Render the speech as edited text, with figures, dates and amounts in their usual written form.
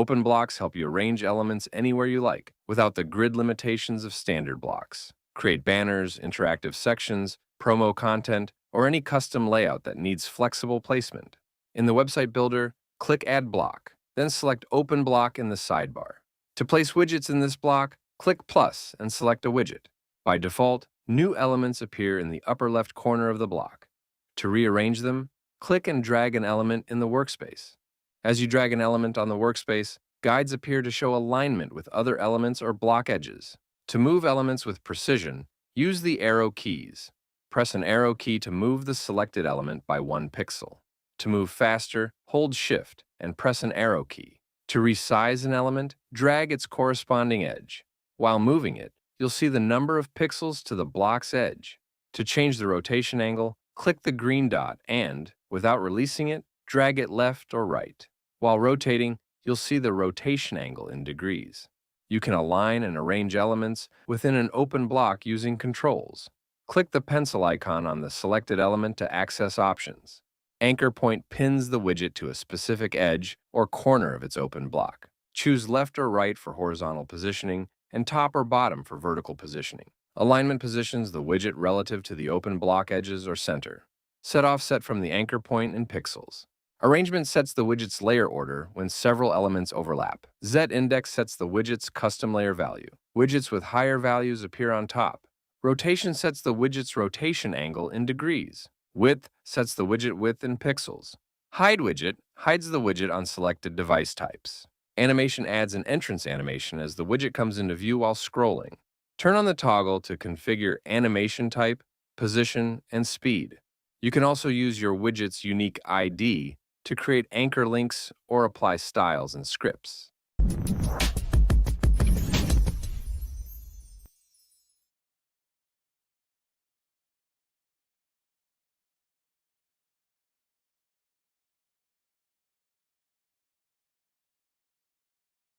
Open blocks help you arrange elements anywhere you like, without the grid limitations of standard blocks. Create banners, interactive sections, promo content, or any custom layout that needs flexible placement. In the website builder, click Add Block, then select Open Block in the sidebar. To place widgets in this block, click plus and select a widget. By default, new elements appear in the upper left corner of the block. To rearrange them, click and drag an element in the workspace. As you drag an element on the workspace, guides appear to show alignment with other elements or block edges. To move elements with precision, use the arrow keys. Press an arrow key to move the selected element by 1 pixel. To move faster, hold Shift and press an arrow key. To resize an element, drag its corresponding edge. While moving it, you'll see the number of pixels to the block's edge. To change the rotation angle, click the green dot and, without releasing it, drag it left or right. While rotating, you'll see the rotation angle in degrees. You can align and arrange elements within an open block using controls. Click the pencil icon on the selected element to access options. Anchor point pins the widget to a specific edge or corner of its open block. Choose left or right for horizontal positioning and top or bottom for vertical positioning. Alignment positions the widget relative to the open block edges or center. Set offset from the anchor point in pixels. Arrangement sets the widget's layer order when several elements overlap. Z-index sets the widget's custom layer value. Widgets with higher values appear on top. Rotation sets the widget's rotation angle in degrees. Width sets the widget width in pixels. Hide widget hides the widget on selected device types. Animation adds an entrance animation as the widget comes into view while scrolling. Turn on the toggle to configure animation type, position, and speed. You can also use your widget's unique ID to create anchor links or apply styles and scripts.